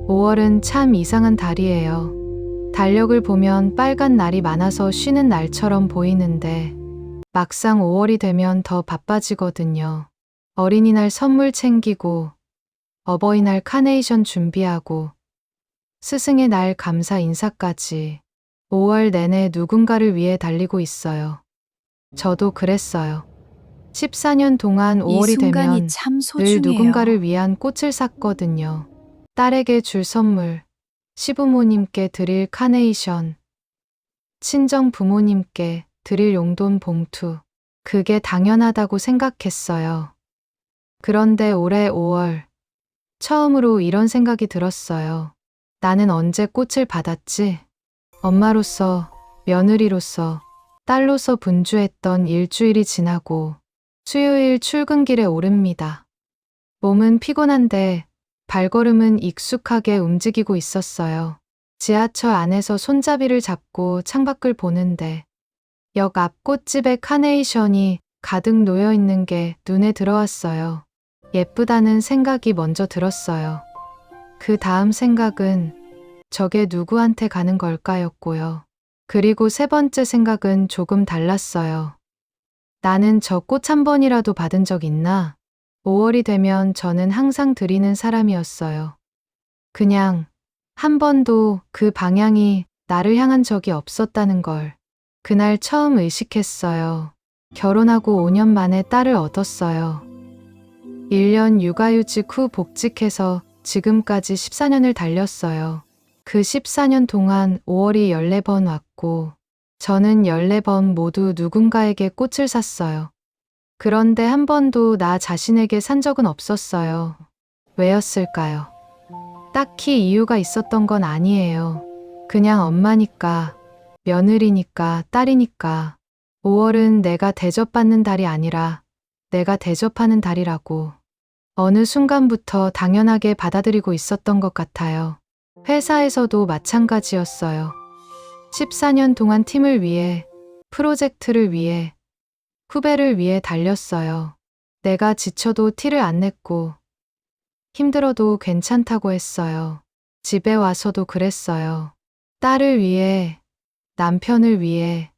5월은 참 이상한 달이에요. 달력을 보면 빨간 날이 많아서 쉬는 날처럼 보이는데 막상 5월이 되면 더 바빠지거든요. 어린이날 선물 챙기고, 어버이날 카네이션 준비하고, 스승의 날 감사 인사까지 5월 내내 누군가를 위해 달리고 있어요. 저도 그랬어요. 14년 동안 이 5월이 순간이 되면 참 늘 소중해요. 누군가를 위한 꽃을 샀거든요. 딸에게 줄 선물, 시부모님께 드릴 카네이션, 친정 부모님께 드릴 용돈 봉투. 그게 당연하다고 생각했어요. 그런데 올해 5월, 처음으로 이런 생각이 들었어요. 나는 언제 꽃을 받았지? 엄마로서, 며느리로서, 딸로서 분주했던 일주일이 지나고 수요일 출근길에 오릅니다. 몸은 피곤한데 발걸음은 익숙하게 움직이고 있었어요. 지하철 안에서 손잡이를 잡고 창밖을 보는데 역 앞 꽃집에 카네이션이 가득 놓여 있는 게 눈에 들어왔어요. 예쁘다는 생각이 먼저 들었어요. 그 다음 생각은 저게 누구한테 가는 걸까였고요. 그리고 세 번째 생각은 조금 달랐어요. 나는 저 꽃 한 번이라도 받은 적 있나? 5월이 되면 저는 항상 드리는 사람이었어요. 그냥 한 번도 그 방향이 나를 향한 적이 없었다는 걸 그날 처음 의식했어요. 결혼하고 5년 만에 딸을 얻었어요. 1년 육아휴직 후 복직해서 지금까지 14년을 달렸어요. 그 14년 동안 5월이 14번 왔고 저는 14번 모두 누군가에게 꽃을 샀어요. 그런데 한 번도 나 자신에게 산 적은 없었어요. 왜였을까요? 딱히 이유가 있었던 건 아니에요. 그냥 엄마니까, 며느리니까, 딸이니까. 5월은 내가 대접받는 달이 아니라 내가 대접하는 달이라고 어느 순간부터 당연하게 받아들이고 있었던 것 같아요. 회사에서도 마찬가지였어요. 14년 동안 팀을 위해, 프로젝트를 위해, 후배를 위해 달렸어요. 내가 지쳐도 티를 안 냈고, 힘들어도 괜찮다고 했어요. 집에 와서도 그랬어요. 딸을 위해, 남편을 위해,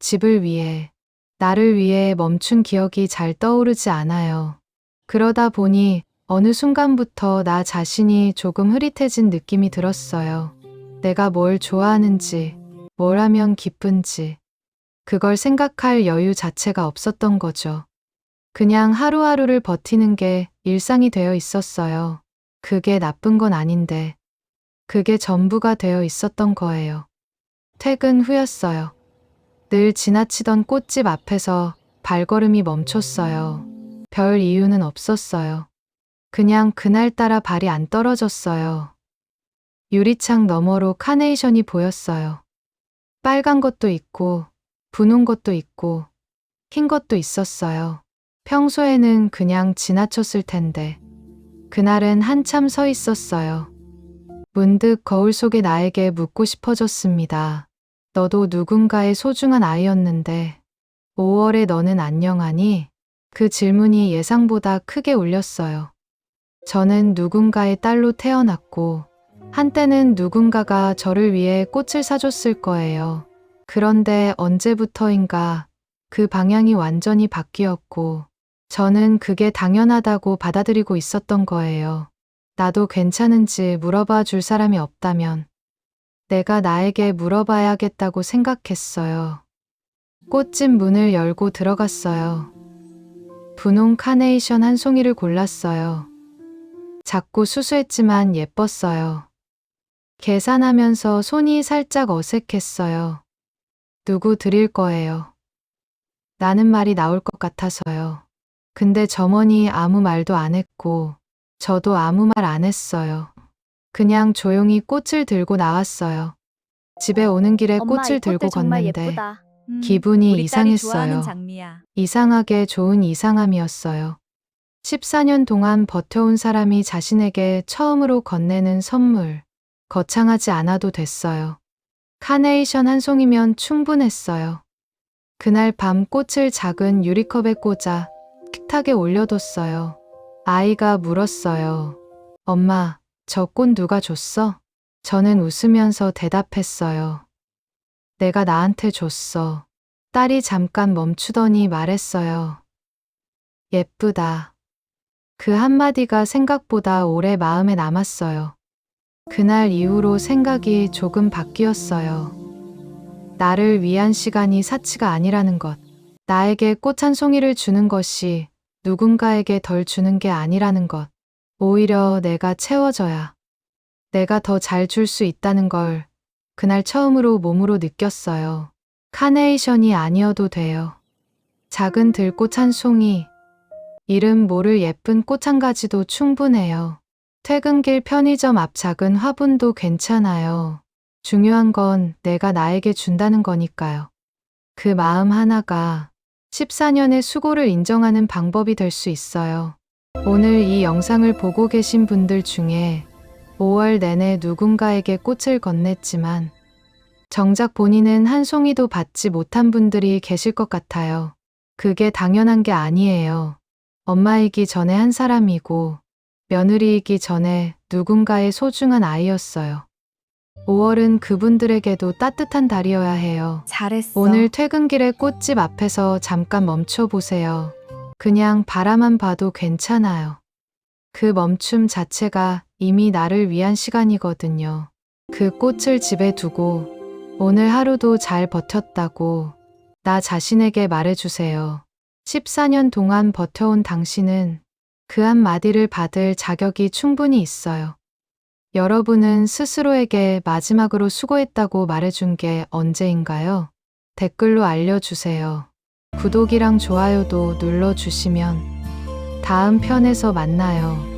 집을 위해, 나를 위해 멈춘 기억이 잘 떠오르지 않아요. 그러다 보니 어느 순간부터 나 자신이 조금 흐릿해진 느낌이 들었어요. 내가 뭘 좋아하는지, 뭘 하면 기쁜지, 그걸 생각할 여유 자체가 없었던 거죠. 그냥 하루하루를 버티는 게 일상이 되어 있었어요. 그게 나쁜 건 아닌데, 그게 전부가 되어 있었던 거예요. 퇴근 후였어요. 늘 지나치던 꽃집 앞에서 발걸음이 멈췄어요. 별 이유는 없었어요. 그냥 그날따라 발이 안 떨어졌어요. 유리창 너머로 카네이션이 보였어요. 빨간 것도 있고, 분홍 것도 있고, 흰 것도 있었어요. 평소에는 그냥 지나쳤을 텐데, 그날은 한참 서 있었어요. 문득 거울 속의 나에게 묻고 싶어졌습니다. 너도 누군가의 소중한 아이였는데, 5월에 너는 안녕하니? 그 질문이 예상보다 크게 울렸어요. 저는 누군가의 딸로 태어났고, 한때는 누군가가 저를 위해 꽃을 사줬을 거예요. 그런데 언제부터인가 그 방향이 완전히 바뀌었고, 저는 그게 당연하다고 받아들이고 있었던 거예요. 나도 괜찮은지 물어봐 줄 사람이 없다면 내가 나에게 물어봐야겠다고 생각했어요. 꽃집 문을 열고 들어갔어요. 분홍 카네이션 한 송이를 골랐어요. 작고 수수했지만 예뻤어요. 계산하면서 손이 살짝 어색했어요. 누구 드릴 거예요? 라는 말이 나올 것 같아서요. 근데 점원이 아무 말도 안 했고 저도 아무 말 안 했어요. 그냥 조용히 꽃을 들고 나왔어요. 집에 오는 길에 엄마, 꽃을 이 들고 꽃들 정말 걷는데 예쁘다. 기분이 우리 딸이 좋아하는 이상했어요. 장미야. 이상하게 좋은 이상함이었어요. 14년 동안 버텨온 사람이 자신에게 처음으로 건네는 선물. 거창하지 않아도 됐어요. 카네이션 한 송이면 충분했어요. 그날 밤 꽃을 작은 유리컵에 꽂아 식탁에 올려뒀어요. 아이가 물었어요. 엄마, 저 꽃 누가 줬어? 저는 웃으면서 대답했어요. 내가 나한테 줬어. 딸이 잠깐 멈추더니 말했어요. 예쁘다. 그 한마디가 생각보다 오래 마음에 남았어요. 그날 이후로 생각이 조금 바뀌었어요. 나를 위한 시간이 사치가 아니라는 것. 나에게 꽃 한 송이를 주는 것이 누군가에게 덜 주는 게 아니라는 것. 오히려 내가 채워져야 내가 더 잘 줄 수 있다는 걸 그날 처음으로 몸으로 느꼈어요. 카네이션이 아니어도 돼요. 작은 들꽃 한 송이, 이름 모를 예쁜 꽃 한 가지도 충분해요. 퇴근길 편의점 앞 작은 화분도 괜찮아요. 중요한 건 내가 나에게 준다는 거니까요. 그 마음 하나가 14년의 수고를 인정하는 방법이 될 수 있어요. 오늘 이 영상을 보고 계신 분들 중에 5월 내내 누군가에게 꽃을 건넸지만 정작 본인은 한 송이도 받지 못한 분들이 계실 것 같아요. 그게 당연한 게 아니에요. 엄마이기 전에 한 사람이고 며느리이기 전에 누군가의 소중한 아이였어요. 5월은 그분들에게도 따뜻한 달이어야 해요. 잘했어. 오늘 퇴근길에 꽃집 앞에서 잠깐 멈춰 보세요. 그냥 바라만 봐도 괜찮아요. 그 멈춤 자체가 이미 나를 위한 시간이거든요. 그 꽃을 집에 두고 오늘 하루도 잘 버텼다고 나 자신에게 말해주세요. 14년 동안 버텨온 당신은 그 한마디를 받을 자격이 충분히 있어요. 여러분은 스스로에게 마지막으로 수고했다고 말해준 게 언제인가요? 댓글로 알려주세요. 구독이랑 좋아요도 눌러주시면 다음 편에서 만나요.